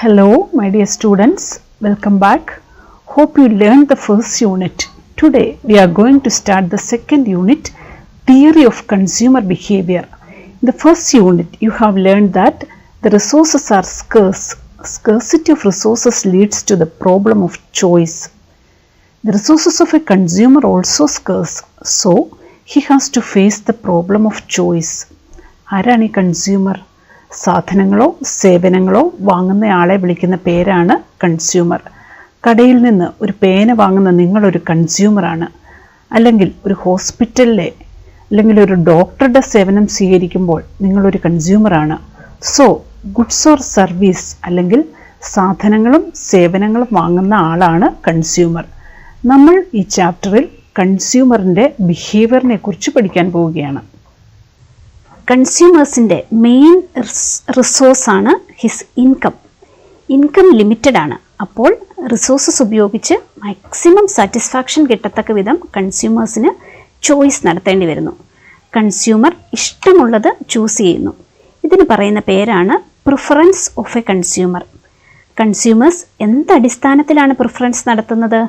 Hello, my dear students. Welcome back. Hope you learned the first unit. Today, we are going to start the second unit, Theory of Consumer Behavior. In the first unit, you have learned that the resources are scarce. Scarcity of resources leads to the problem of choice. The resources of a consumer are also scarce, so he has to face the problem of choice. ആരാണ് ഈ consumer? സാധനങ്ങളോ സേവനങ്ങളോ വാങ്ങുന്നയാളെ വിളിക്കുന്ന പേരാണ് consumer. കടയിൽ നിന്ന് ഒരു പേന വാങ്ങുന്ന നിങ്ങളൊരു കൺസ്യൂമറാണ്. അല്ലെങ്കിൽ ഒരു ഹോസ്പിറ്റലിലെ അല്ലെങ്കിൽ ഒരു ഡോക്ടറുടെ സേവനം സ്വീകരിക്കുമ്പോൾ നിങ്ങളൊരു കൺസ്യൂമറാണ്. സോ ഗുഡ്സ് ഓർ സർവീസ് അല്ലെങ്കിൽ സാധനങ്ങളും സേവനങ്ങളും വാങ്ങുന്ന ആളാണ് കൺസ്യൂമർ. നമ്മൾ ഈ ചാപ്റ്ററിൽ കൺസ്യൂമറിൻ്റെ ബിഹേവിയറിനെ കുറിച്ച് പഠിക്കാൻ പോവുകയാണ്. കൺസ്യൂമേഴ്സിൻ്റെ മെയിൻ റിസോഴ്സാണ് ഹിസ് ഇൻകം. ഇൻകം ലിമിറ്റഡ് ആണ്. അപ്പോൾ റിസോഴ്സസ് ഉപയോഗിച്ച് മാക്സിമം സാറ്റിസ്ഫാക്ഷൻ കിട്ടത്തക്ക വിധം കൺസ്യൂമേഴ്സിന് ചോയ്സ് നടത്തേണ്ടി വരുന്നു. കൺസ്യൂമർ ഇഷ്ടമുള്ളത് ചൂസ് ചെയ്യുന്നു. ഇതിന് പറയുന്ന പേരാണ് preference of a consumer. Consumers എന്തടിസ്ഥാനത്തിലാണ് പ്രിഫറൻസ് നടത്തുന്നത്?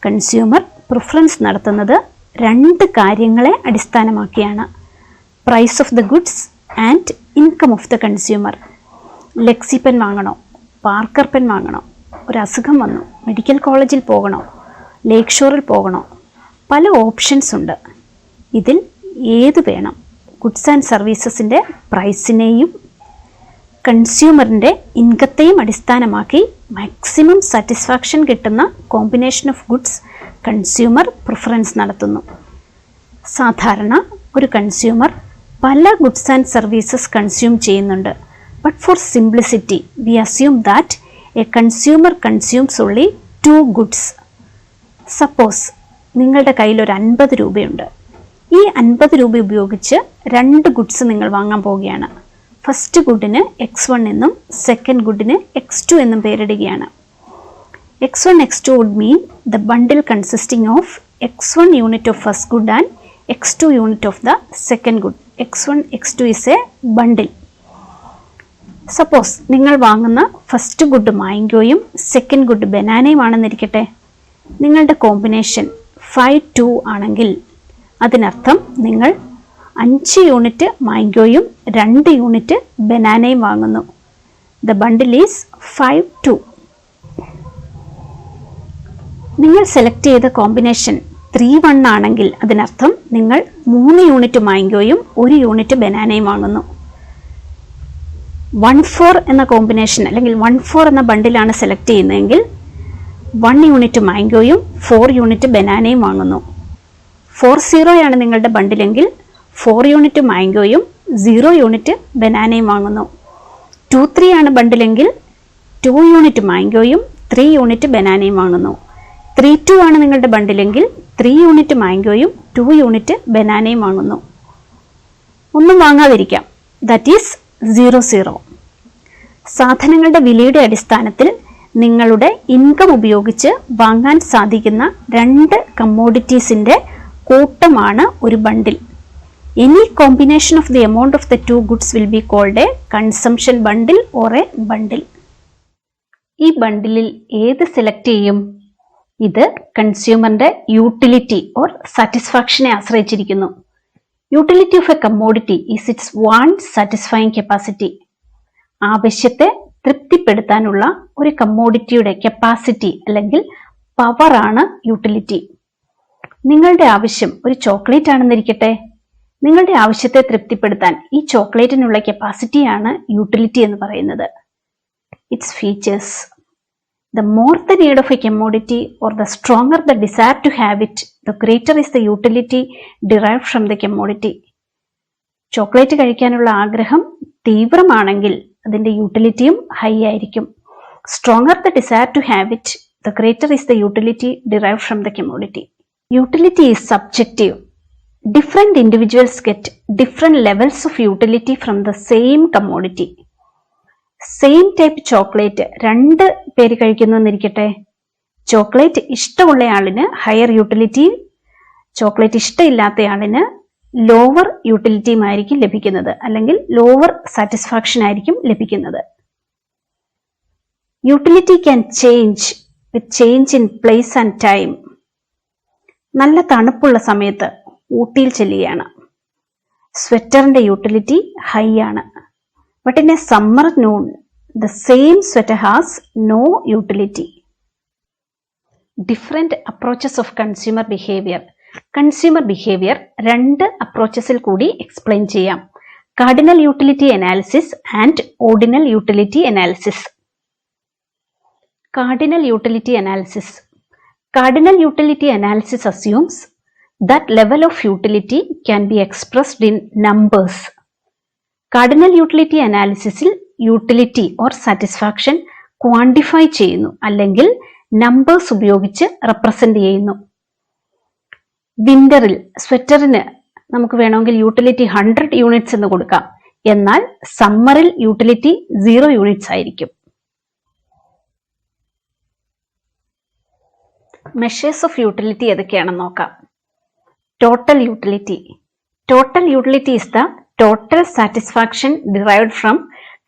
കൺസ്യൂമർ പ്രിഫറൻസ് നടത്തുന്നത് രണ്ട് കാര്യങ്ങളെ അടിസ്ഥാനമാക്കിയാണ്. Price of the goods and income of the consumer. Lexi pen വാങ്ങണോ, പാർക്കർ പെൻ വാങ്ങണോ, ഒരു അസുഖം വന്നു മെഡിക്കൽ കോളേജിൽ പോകണോ, ലേക്ക് ഷോറിൽ പോകണോ, പല ഓപ്ഷൻസ് ഉണ്ട്. ഇതിൽ ഏത് വേണം? ഗുഡ്സ് ആൻഡ് സർവീസസിൻ്റെ പ്രൈസിനെയും കൺസ്യൂമറിൻ്റെ ഇൻകത്തെയും അടിസ്ഥാനമാക്കി മാക്സിമം സാറ്റിസ്ഫാക്ഷൻ കിട്ടുന്ന combination of goods consumer preference നടത്തുന്നു. സാധാരണ ഒരു കൺസ്യൂമർ പല ഗുഡ്സ് ആൻഡ് സർവീസസ് കൺസ്യൂം ചെയ്യുന്നുണ്ട്. But for simplicity V assume that A consumer consumes only 2 goods. Suppose നിങ്ങളുടെ കയ്യിൽ ഒരു 50 രൂപയുണ്ട്. ഈ 50 രൂപ ഉപയോഗിച്ച് 2 ഗുഡ്സ് നിങ്ങൾ വാങ്ങാൻ പോവുകയാണ്. ഫസ്റ്റ് ഗുഡിന് X1 എന്നും സെക്കൻഡ് ഗുഡിന് X2 എന്നും പേരിടുകയാണ്. X1 X2 would mean the bundle consisting of X1 unit of first good and X2 unit of the second good. X1 X2 is a bundle. Suppose നിങ്ങൾ വാങ്ങുന്ന first good മാംഗോയും second good ബനാനയും ആണെന്നിരിക്കട്ടെ. നിങ്ങളുടെ combination 5-2 ആണെങ്കിൽ അതിനർത്ഥം നിങ്ങൾ 5 unit മാംഗോയും 2 unit ബനാനയും വാങ്ങുന്നു. The bundle is 5-2. നിങ്ങൾ select ചെയ്ത കോമ്പിനേഷൻ 3-1 ആണെങ്കിൽ അതിനർത്ഥം നിങ്ങൾ 3 യൂണിറ്റ് മാംഗോയും 1 യൂണിറ്റ് ബനാനയും വാങ്ങുന്നു. 1-4 എന്ന കോമ്പിനേഷൻ അല്ലെങ്കിൽ 1-4 എന്ന ബണ്ടിലാണ് സെലക്ട് ചെയ്യുന്നതെങ്കിൽ 1 യൂണിറ്റ് മാംഗോയും 4 യൂണിറ്റ് ബനാനയും വാങ്ങുന്നു. 4-0 ആണ് നിങ്ങളുടെ ബണ്ടിലെങ്കിൽ 4 യൂണിറ്റ് മാംഗോയും 0 യൂണിറ്റ് ബനാനയും വാങ്ങുന്നു. 2-3 ആണ് ബണ്ടിലെങ്കിൽ 2 യൂണിറ്റ് മാംഗോയും 3 യൂണിറ്റ് ബനാനയും വാങ്ങുന്നു. 3-2 ആണ് നിങ്ങളുടെ ബണ്ടിലെങ്കിൽ 3 യൂണിറ്റ് മാംഗോയും 2 യൂണിറ്റ് ബനാനയും വാങ്ങുന്നു. ഒന്നും വാങ്ങാതിരിക്കാം. That is 0-0. സാധനങ്ങളുടെ വിലയുടെ അടിസ്ഥാനത്തിൽ നിങ്ങളുടെ ഇൻകം ഉപയോഗിച്ച് വാങ്ങാൻ സാധിക്കുന്ന 2 കമ്മോഡിറ്റീസിൻ്റെ കൂട്ടമാണ് ഒരു bundle. Any combination of the amount of the 2 goods will be called a consumption bundle or a bundle. ഈ ബണ്ടിലിൽ ഏത് സെലക്ട് ചെയ്യും? ഇത് കൺസ്യൂമറിന്റെ യൂട്ടിലിറ്റി ഓർ സാറ്റിസ്ഫാക്ഷനെ ആശ്രയിച്ചിരിക്കുന്നു. Utility of A commodity is it's want satisfying capacity. ആവശ്യത്തെ തൃപ്തിപ്പെടുത്താനുള്ള ഒരു കമ്മോഡിറ്റിയുടെ കപ്പാസിറ്റി അല്ലെങ്കിൽ പവറാണ് യൂട്ടിലിറ്റി. നിങ്ങളുടെ ആവശ്യം ഒരു ചോക്ലേറ്റ് ആണെന്നിരിക്കട്ടെ. നിങ്ങളുടെ ആവശ്യത്തെ തൃപ്തിപ്പെടുത്താൻ ഈ ചോക്ലേറ്റിനുള്ള കപ്പാസിറ്റിയാണ് യൂട്ടിലിറ്റി എന്ന് പറയുന്നത്. It's features. The more the need of a commodity or the stronger the desire to have it, the greater is the utility derived from the commodity. Chocolate കഴിക്കാനുള്ള ആഗ്രഹം തീവ്രമാണെങ്കിൽ അതിൻ്റെ യൂട്ടിലിറ്റിയും ഹൈ ആയിരിക്കും. Stronger the desire to have it, the greater is the utility derived from the commodity. Utility is subjective. Different individuals get different levels of utility from the same commodity. Same type chocolate 2 പേര് കഴിക്കുന്നു എന്നിരിക്കട്ടെ. Chocolate ഇഷ്ടമുള്ളയാളിന് higher യൂട്ടിലിറ്റിയും chocolate ഇഷ്ടമില്ലാത്തയാളിന് lower യൂട്ടിലിറ്റിയും ആയിരിക്കും ലഭിക്കുന്നത്, അല്ലെങ്കിൽ ലോവർ സാറ്റിസ്ഫാക്ഷൻ ആയിരിക്കും ലഭിക്കുന്നത്. Utility can change with change in place and time. നല്ല തണുപ്പുള്ള സമയത്ത് ഊട്ടിയിൽ ചെല്ലുകയാണ്. സ്വെറ്ററിന്റെ യൂട്ടിലിറ്റി ഹൈ ആണ്. But in a summer noon the same sweater has no utility. Different approaches of consumer behaviour. Consumer behaviour രണ്ട് അപ്രോച്ചസിൽ കൂടി എക്സ്പ്ലെയിൻ ചെയ്യാം. Cardinal utility analysis and ordinal utility analysis. Cardinal utility analysis. Cardinal utility analysis assumes that level of utility can be expressed in numbers. Cardinal utility analysisൽ utility or satisfaction quantify ചെയ്യുന്നു, അല്ലെങ്കിൽ numbers ഉപയോഗിച്ച് represent ചെയ്യുന്നു. വിന്ററിൽ സ്വെറ്ററിന് നമുക്ക് വേണമെങ്കിൽ utility 100 units എന്ന് കൊടുക്കാം. എന്നാൽ സമ്മറിൽ യൂട്ടിലിറ്റി 0 യൂണിറ്റ്സ് ആയിരിക്കും. മെഷേഴ്സ് ഓഫ് യൂട്ടിലിറ്റി ഏതൊക്കെയാണെന്ന് നോക്കാം. Total utility. Total utility is the total satisfaction derived from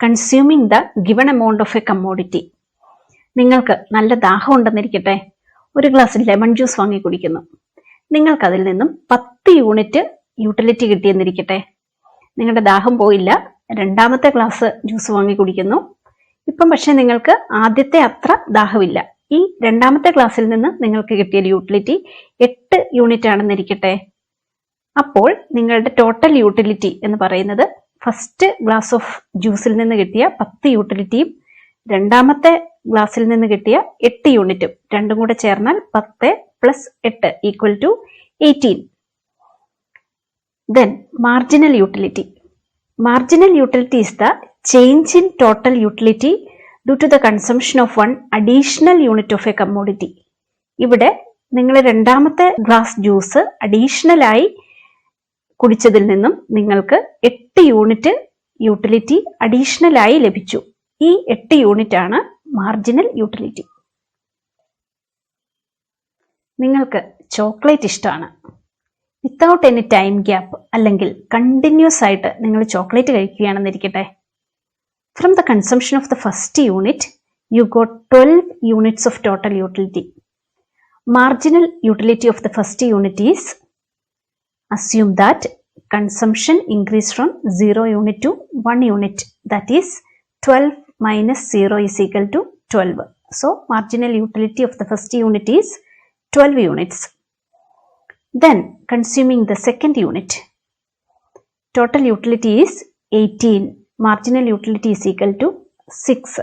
consuming the given amount of A commodity. നിങ്ങൾക്ക് നല്ല ദാഹം ഉണ്ടെന്നിരിക്കട്ടെ, ഒരു ഗ്ലാസ് ലെമൺ ജ്യൂസ് വാങ്ങി കുടിക്കുന്നു. നിങ്ങൾക്ക് അതിൽ നിന്നും 10 യൂണിറ്റ് യൂട്ടിലിറ്റി കിട്ടിയെന്നിരിക്കട്ടെ. നിങ്ങളുടെ ദാഹം പോയില്ല, രണ്ടാമത്തെ ഗ്ലാസ് ജ്യൂസ് വാങ്ങി കുടിക്കുന്നു. ഇപ്പം പക്ഷെ നിങ്ങൾക്ക് ആദ്യത്തെ അത്ര ദാഹമില്ല. ഈ രണ്ടാമത്തെ ക്ലാസ്സിൽ നിന്ന് നിങ്ങൾക്ക് കിട്ടിയ യൂട്ടിലിറ്റി 8 യൂണിറ്റ് ആണെന്നിരിക്കട്ടെ. അപ്പോൾ നിങ്ങളുടെ ടോട്ടൽ യൂട്ടിലിറ്റി എന്ന് പറയുന്നത് ഫസ്റ്റ് ഗ്ലാസ് ഓഫ് ജ്യൂസിൽ നിന്ന് കിട്ടിയ 10 യൂട്ടിലിറ്റിയും രണ്ടാമത്തെ ഗ്ലാസ്സിൽ നിന്ന് കിട്ടിയ 8 യൂണിറ്റും രണ്ടും കൂടെ ചേർന്നാൽ 10 + 8 = 18. Then marginal utility. Marginal utility is the change in total utility due to the consumption of one additional unit of a commodity. ഇവിടെ നിങ്ങൾ രണ്ടാമത്തെ ഗ്ലാസ് ജ്യൂസ് അഡീഷണൽ ആയി കുടിച്ചതിൽ നിന്നും നിങ്ങൾക്ക് 8 യൂണിറ്റ് യൂട്ടിലിറ്റി അഡീഷണൽ ആയി ലഭിച്ചു. ഈ 8 യൂണിറ്റ് ആണ് മാർജിനൽ യൂട്ടിലിറ്റി. നിങ്ങൾക്ക് ചോക്ലേറ്റ് ഇഷ്ടമാണ്. വിത്തൗട്ട് എനി ടൈം ഗ്യാപ്പ് അല്ലെങ്കിൽ കണ്ടിന്യൂസ് ആയിട്ട് നിങ്ങൾ chocolate കഴിക്കുകയാണെന്നിരിക്കട്ടെ. From the consumption of the first unit, you got 12 units of total utility. Marginal utility of the first unit is, assume that consumption increased from 0 unit to 1 unit. That is 12 minus 0 is equal to 12. So, marginal utility of the first unit is 12 units. Then, consuming the second unit, total utility is 18. Marginal utility is equal to 6.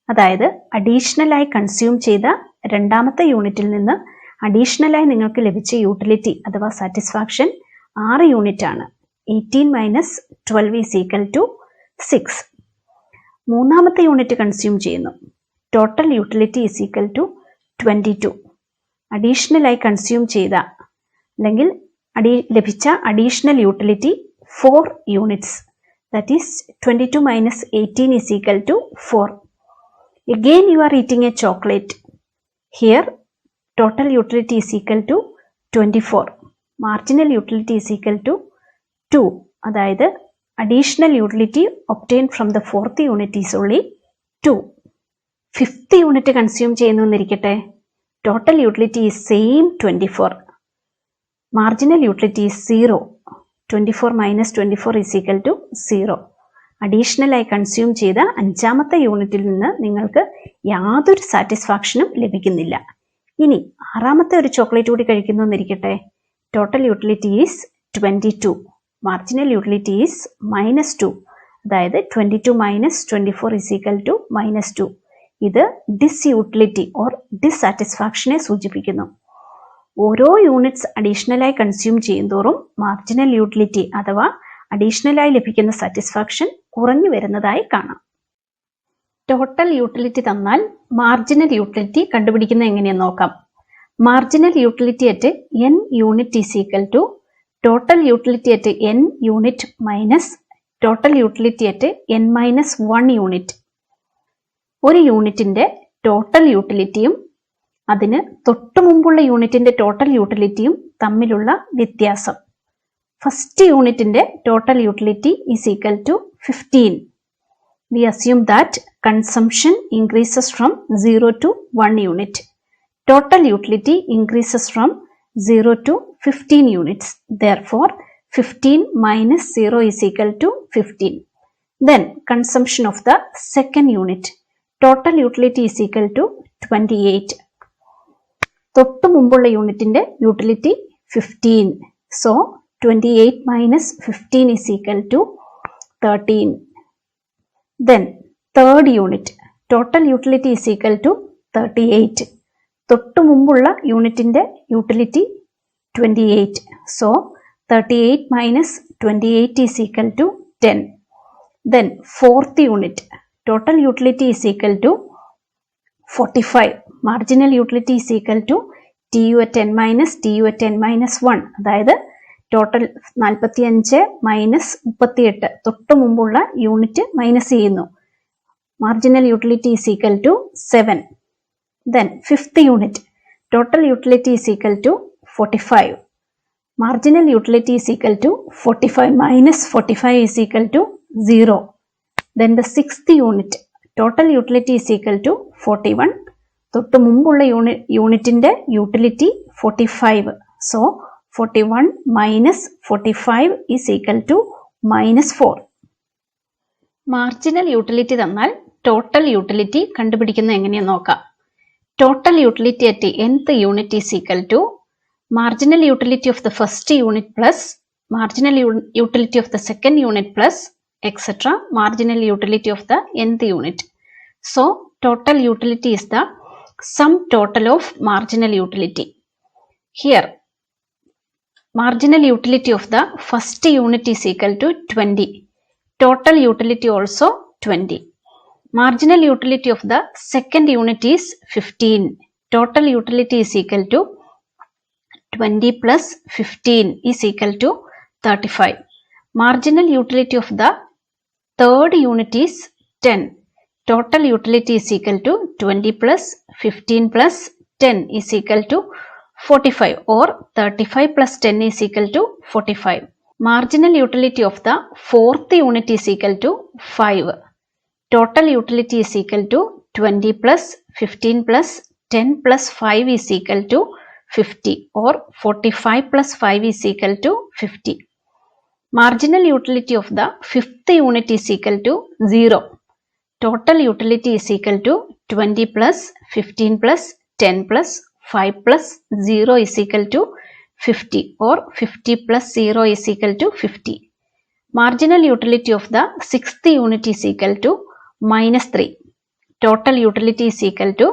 അതായത് അഡീഷണലായി consume ചെയ്ത രണ്ടാമത്തെ യൂണിറ്റിൽ നിന്ന് അഡീഷണലായി നിങ്ങൾക്ക് ലഭിച്ച utility അഥവാ satisfaction 6 unit ആണ്. 18 - 12 is equal to 6. മൂന്നാമത്തെ യൂണിറ്റ് കൺസ്യൂം ചെയ്യുന്നു. Total utility is equal to 22. അഡീഷണലായി കൺസ്യൂം ചെയ്ത അല്ലെങ്കിൽ ലഭിച്ച additional utility 4 units. That is 22 minus 18 is equal to 4. Again you are eating a chocolate. Here total utility is equal to 24. Marginal utility is equal to 2. അതായത് additional utility obtained from the 4th unit is only 2. 5th unit consume ചെയ്യുന്നു എന്നിരിക്കട്ടെ. Total utility is same 24. Marginal utility is 0. 24 minus 24 is equal to 0. അഡീഷണലായി consume ചെയ്ത അഞ്ചാമത്തെ യൂണിറ്റിൽ നിന്ന് നിങ്ങൾക്ക് യാതൊരു സാറ്റിസ്ഫാക്ഷനും ലഭിക്കുന്നില്ല. ഇനി ആറാമത്തെ ഒരു ചോക്ലേറ്റ് കൂടി കഴിക്കുന്നു എന്നിരിക്കട്ടെ. Total utility is 22. Marginal utility is -2. അതായത് 22 minus 24 is equal to -2. ഇത് ഡിസ്യൂട്ടിലിറ്റി ഓർ ഡിസാറ്റിസ്ഫാക്ഷനെ സൂചിപ്പിക്കുന്നു. ഓരോ യൂണിറ്റ്സ് അഡീഷണലായി കൺസ്യൂം ചെയ്യുന്തോറും മാർജിനൽ യൂട്ടിലിറ്റി അഥവാ അഡീഷണലായി ലഭിക്കുന്ന സാറ്റിസ്ഫാക്ഷൻ കുറഞ്ഞു വരുന്നതായി കാണാം. ടോട്ടൽ യൂട്ടിലിറ്റി തന്നാൽ മാർജിനൽ യൂട്ടിലിറ്റി കണ്ടുപിടിക്കുന്നത് എങ്ങനെയെന്ന് നോക്കാം. Marginal utility at n unit is equal to total utility at n unit minus total utility at n-1 unit. ഒരു യൂണിറ്റിന്റെ ടോട്ടൽ യൂട്ടിലിറ്റിയും അതിന് തൊട്ടു മുമ്പുള്ള യൂണിറ്റിന്റെ ടോട്ടൽ യൂട്ടിലിറ്റിയും തമ്മിലുള്ള വ്യത്യാസം. ഫസ്റ്റ് യൂണിറ്റിന്റെ total utility is equal to 15. we assume that consumption increases from 0 to 1 unit. Total utility increases from 0 to 15 units. Therefore, 15 minus 0 is equal to 15. Then consumption of the second unit. Total utility is equal to 28. തൊട്ടു മുമ്പുള്ള യൂണിറ്റിന്റെ utility 15. So 28 minus 15 is equal to 13. Then third unit. Total utility is equal to 38. തൊട്ടു മുമ്പുള്ള യൂണിറ്റിന്റെ utility 28. So 38 minus 28 is equal to 10. Then fourth unit. Total utility is equal to 45. Marginal utility is equal to TU at n minus TU at n minus 1. അതായത് total 45 minus 38 തൊട്ട് മുമ്പുള്ള unit minus ചെയ്യുന്നു. Marginal utility is equal to 7. Then fifth unit. Total utility is equal to 45. Marginal utility is equal to 45 minus 45 is equal to 0. Then the sixth unit. Total utility is equal to 41. തൊട്ട് മുമ്പുള്ള യൂണിറ്റിന്റെ utility 45. So 41 minus 45 is equal to minus 4. Marginal utility തന്നാൽ total utility കണ്ടുപിടിക്കുന്നത് എങ്ങനെയെന്ന് നോക്കാം. Total utility at nth unit is equal to marginal utility of the first unit plus marginal utility of the second unit plus etc. marginal utility of the nth unit. So total utility is the sum total of marginal utility. Here marginal utility of the first unit is equal to 20. Total utility also 20. Marginal utility of the second unit is 15. Total utility is equal to 20 plus 15 is equal to 35. Marginal utility of the third unit is 10. Total utility is equal to 20 plus 15 plus 10 is equal to 45 or 35 plus 10 is equal to 45. Marginal utility of the fourth unit is equal to 5. Total utility is equal to 20 plus 15 plus 10 plus 5 is equal to 50 or 45 plus 5 is equal to 50. Marginal utility of the fifth unit is equal to 0. Total utility is equal to 20 plus 15 plus 10 plus 5 plus 0 is equal to 50 or 50 plus 0 is equal to 50. Marginal utility of the sixth unit is equal to minus 3. Total utility is equal to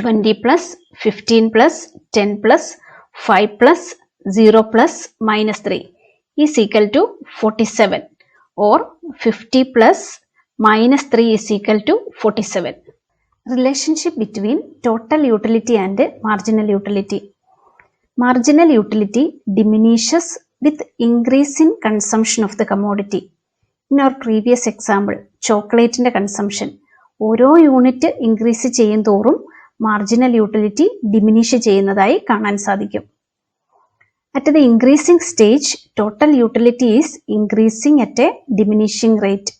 20 plus 15 plus 10 plus 5 plus 0 plus minus 3 is equal to 47 or 50 plus minus 3 is equal to 47. Relationship between total utility and marginal utility. Marginal utility diminishes with increase in consumption of the commodity. In our previous example, chocolate consumption. ഓരോ unit increase ചെയ്യും തോറും marginal utility diminish ചെയ്യുന്നതായി കാണാൻ സാധിക്കും. At the increasing stage, total utility is increasing at a diminishing rate.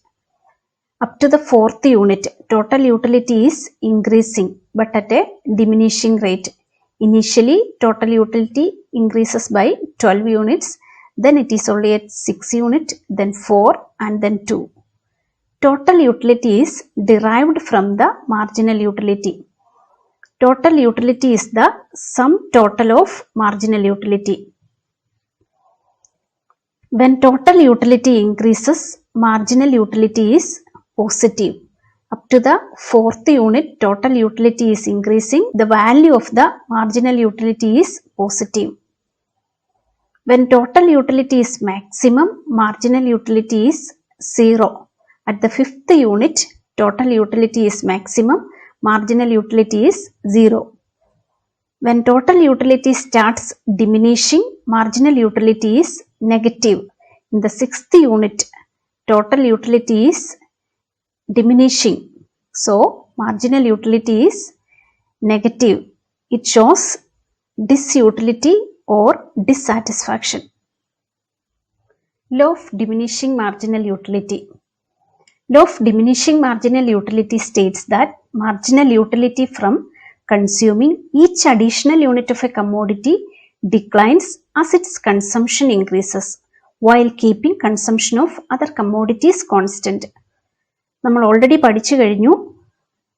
Up to the fourth unit, total utility is increasing but at a diminishing rate. Initially, total utility increases by 12 units, then it is only at 6 unit, then 4 and then 2. Total utility is derived from the marginal utility. Total utility is the sum total of marginal utility. When total utility increases, marginal utility is positive. Up to the fourth unit, total utility is increasing. The value of the marginal utility is positive. When total utility is maximum, marginal utility is 0. At the fifth unit, total utility is maximum, marginal utility is 0. When total utility starts diminishing, marginal utility is negative. In the sixth unit, total utility is diminishing. So, marginal utility is negative. It shows disutility or dissatisfaction. Law of diminishing marginal utility. Law of diminishing marginal utility states that marginal utility from consuming each additional unit of a commodity declines as its consumption increases while keeping consumption of other commodities constant. നമ്മൾ already പഠിച്ചു കഴിഞ്ഞു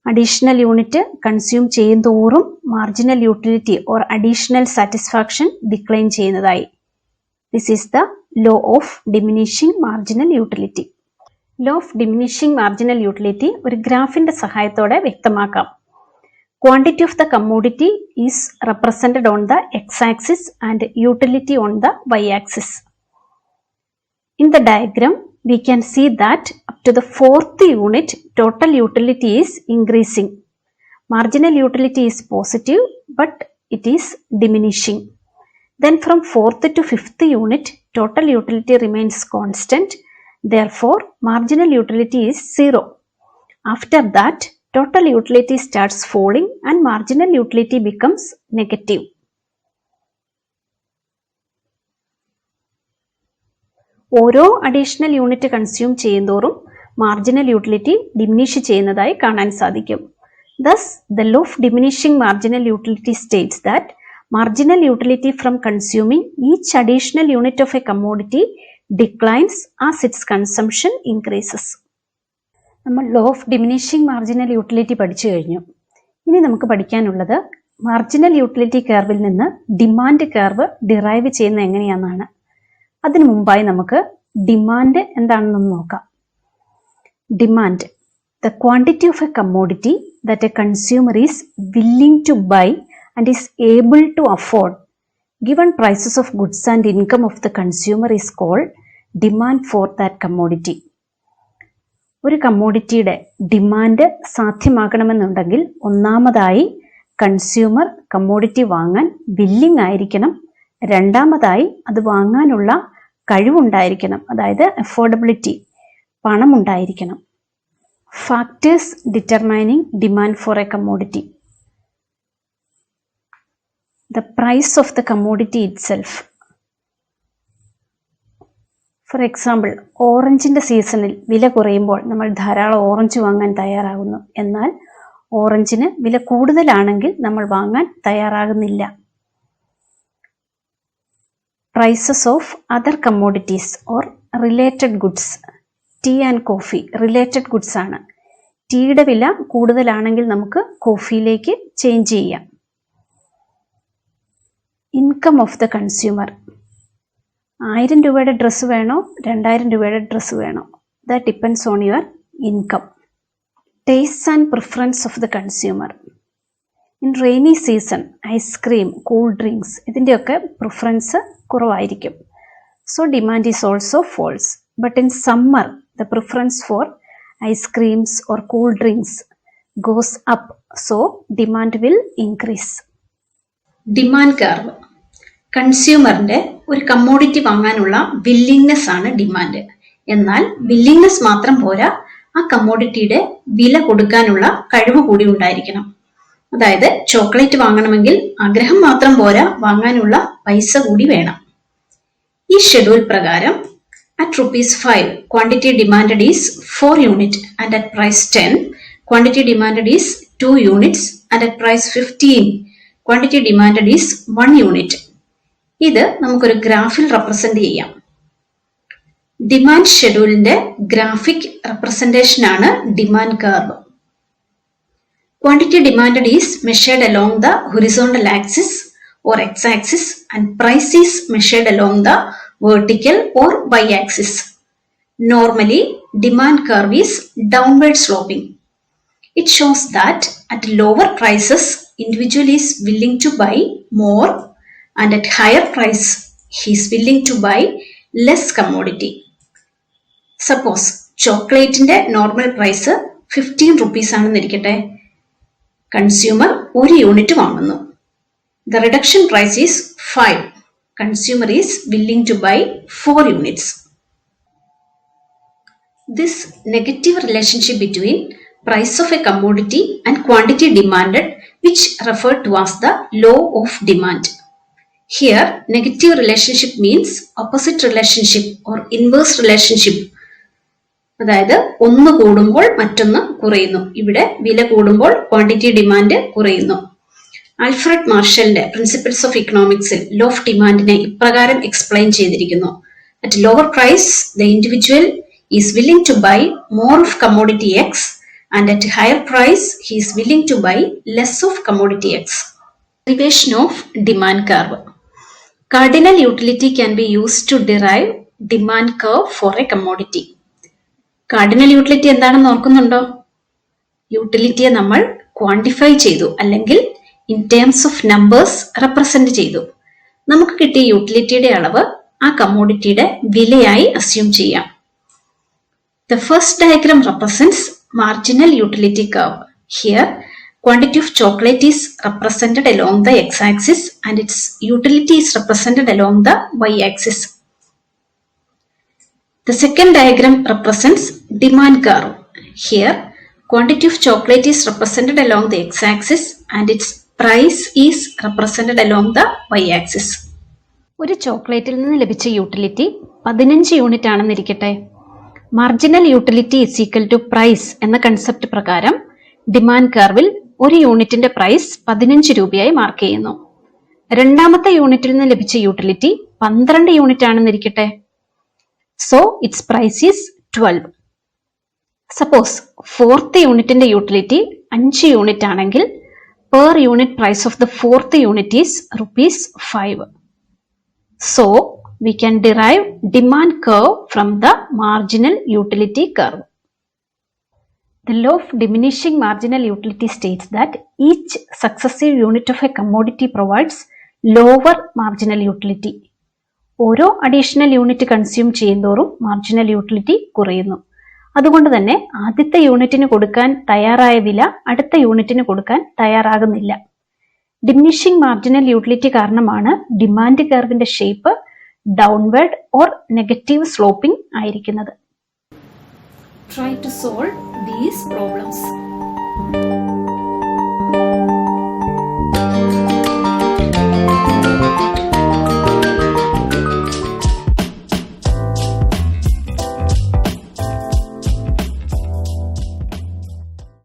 additional unit consume ചെയ്യുന്തോറും marginal utility or additional satisfaction decline ചെയ്യുന്നതായി. This is the law of diminishing marginal utility. Law of diminishing marginal utility ഒരു ഗ്രാഫിന്റെ സഹായത്തോടെ വ്യക്തമാക്കാം. Quantity of the commodity is represented on the X axis and utility on the Y axis. In the diagram, we can see that up to the fourth unit, total utility is increasing. Marginal utility is positive, but it is diminishing. Then from fourth to fifth unit, total utility remains constant. Therefore, marginal utility is 0. After that, total utility starts falling and marginal utility becomes negative. ഓരോ additional unit consume ചെയ്യുന്തോറും marginal utility diminish ചെയ്യുന്നതായി കാണാൻ സാധിക്കും. Thus, the law of diminishing marginal utility states that marginal utility from consuming each additional unit of a commodity declines as its consumption increases. നമ്മൾ law of diminishing marginal utility പഠിച്ചു കഴിഞ്ഞു. ഇനി നമുക്ക് പഠിക്കാനുള്ളത് marginal utility കർവിൽ നിന്ന് demand curve derive ചെയ്യുന്നത് എങ്ങനെയാണെന്നാണ്. അതിനു മുമ്പായി നമുക്ക് ഡിമാൻഡ് എന്താണെന്ന് നോക്കാം. Demand, the quantity of a commodity that a consumer is willing to buy and is able to afford given prices of goods and income of the consumer is called demand for that commodity. ഒരു കമ്മോഡിറ്റിയുടെ demand സാധ്യമാക്കണമെന്നുണ്ടെങ്കിൽ ഒന്നാമതായി consumer commodity വാങ്ങാൻ willing ആയിരിക്കണം. രണ്ടാമതായി അത് വാങ്ങാനുള്ള കഴിവുണ്ടായിരിക്കണം, അതായത് affordability, പണം ഉണ്ടായിരിക്കണം. Factors determining demand for a commodity. The price of the commodity itself. For example, ഓറഞ്ചിൻ്റെ സീസണിൽ വില കുറയുമ്പോൾ നമ്മൾ ധാരാളം ഓറഞ്ച് വാങ്ങാൻ തയ്യാറാകുന്നു. എന്നാൽ ഓറഞ്ചിന് വില കൂടുതലാണെങ്കിൽ നമ്മൾ വാങ്ങാൻ തയ്യാറാകുന്നില്ല. Prices of other commodities or related goods. Tea and coffee related goods ആണ്. ടീയുടെ വില കൂടുതലാണെങ്കിൽ നമുക്ക് കോഫിയിലേക്ക് ചേഞ്ച് ചെയ്യാം. Income of the consumer. 1000 രൂപയുടെ ഡ്രസ്സ് വേണോ 2000 രൂപയുടെ ഡ്രസ്സ് വേണോ, that depends on your income. Taste and preference of the consumer. In rainy season ice cream, cool drinks ഇതിൻ്റെയൊക്കെ പ്രിഫറൻസ് കുറവായിരിക്കും. So demand is also falls. But in summer the preference for ice creams or cool drinks goes up. So demand will increase. Demand curve. കൺസ്യൂമറിന്റെ ഒരു commodity വാങ്ങാനുള്ള willingness ആണ് demand. എന്നാൽ willingness മാത്രം പോരാ, ആ കമ്മോഡിറ്റിയുടെ വില കൊടുക്കാനുള്ള കഴിവ് കൂടി ഉണ്ടായിരിക്കണം. അതായത് ചോക്ലേറ്റ് വാങ്ങണമെങ്കിൽ ആഗ്രഹം മാത്രം പോരാ, വാങ്ങാനുള്ള പൈസ കൂടി വേണം. ഈ ഷെഡ്യൂൾ പ്രകാരം at ₹5 quantity demanded is 4 unit and at price 10 quantity demanded is 2 units and at price 15 quantity demanded is 1 unit. ഇത് നമുക്കൊരു ഗ്രാഫിൽ റെപ്രസെന്റ് ചെയ്യാം. ഡിമാൻഡ് ഷെഡ്യൂളിന്റെ ഗ്രാഫിക് റെപ്രസെന്റേഷൻ ആണ് demand curve. Quantity demanded is measured along the horizontal axis or x-axis and price is measured along the vertical or y-axis. Normally, demand curve is downward sloping. It shows that at lower prices, individual is willing to buy more and at higher price, he is willing to buy less commodity. Suppose chocolate ന്റെ normal price 15 rupees ആണെന്നിരിക്കട്ടെ. Consumer ഒരു unit വാങ്ങുന്നു. The reduction price is 5. Consumer is willing to buy 4 units. This negative relationship between price of a commodity and quantity demanded, which referred to as the law of demand. Here, negative relationship means opposite relationship or inverse relationship. അതായത് ഒന്ന് കൂടുമ്പോൾ മറ്റൊന്ന് കുറയുന്നു. ഇവിടെ വില കൂടുമ്പോൾ quantity demand കുറയുന്നു. Alfred മാർഷലിന്റെ പ്രിൻസിപ്പിൾസ് ഓഫ് ഇക്കണോമിക്സിൽ ലോ ഓഫ് ഡിമാൻഡിനെ ഇപ്രകാരം എക്സ്പ്ലെയിൻ ചെയ്തിരിക്കുന്നു. At lower price the individual is willing to buy more of commodity X and at higher price he is willing to buy less of commodity X. Derivation of demand curve. Cardinal utility can be used to derive demand curve for a commodity. Cardinal utility എന്താണെന്ന് ഓർക്കുന്നുണ്ടോ? യൂട്ടിലിറ്റിയെ നമ്മൾ quantify ചെയ്തു, അല്ലെങ്കിൽ in terms of numbers represent ചെയ്തു. നമുക്ക് കിട്ടിയ യൂട്ടിലിറ്റിയുടെ അളവ് ആ കമ്മോഡിറ്റിയുടെ വിലയായി അസ്യൂം ചെയ്യാം. The first diagram represents marginal utility curve. Here, quantity of chocolate is represented along the x-axis and its utility is represented along the y-axis. The second diagram represents demand curve. Here, quantity of chocolate is represented along the x-axis and its price is represented along the y-axis. ഒരു ചോക്ലേറ്റിൽ നിന്ന് ലഭിച്ച utility 15 unit ആണെന്നിരിക്കട്ടെ. Marginal utility is equal to price എന്ന concept പ്രകാരം demand കർവിൽ ഒരു യൂണിറ്റിന്റെ പ്രൈസ് 15 രൂപയായി മാർക്ക് ചെയ്യുന്നു. രണ്ടാമത്തെ യൂണിറ്റിൽ നിന്ന് ലഭിച്ച യൂട്ടിലിറ്റി 12 യൂണിറ്റ് ആണെന്നിരിക്കട്ടെ. So its price is 12. Suppose fourth യൂണിറ്റിന്റെ യൂട്ടിലിറ്റി 5 യൂണിറ്റ് ആണെങ്കിൽ per unit price of the fourth unit is ₹5. സോ we can derive demand curve from the marginal utility curve. The law of diminishing marginal utility states that each successive unit of a commodity provides lower marginal utility. ഓരോ additional unit consume ചെയ്യുന്തോറും marginal utility കുറയുന്നു. അതുകൊണ്ട് തന്നെ ആദ്യത്തെ യൂണിറ്റിന് കൊടുക്കാൻ തയ്യാറായ വില അടുത്ത യൂണിറ്റിന് കൊടുക്കാൻ തയ്യാറാകുന്നില്ല. ഡിമിനിഷിംഗ് മാർജിനൽ യൂട്ടിലിറ്റി കാരണമാണ് ഡിമാൻഡ് കർവിന്റെ shape downward or negative sloping ആയിരിക്കുന്നത്. Try to solve these problems.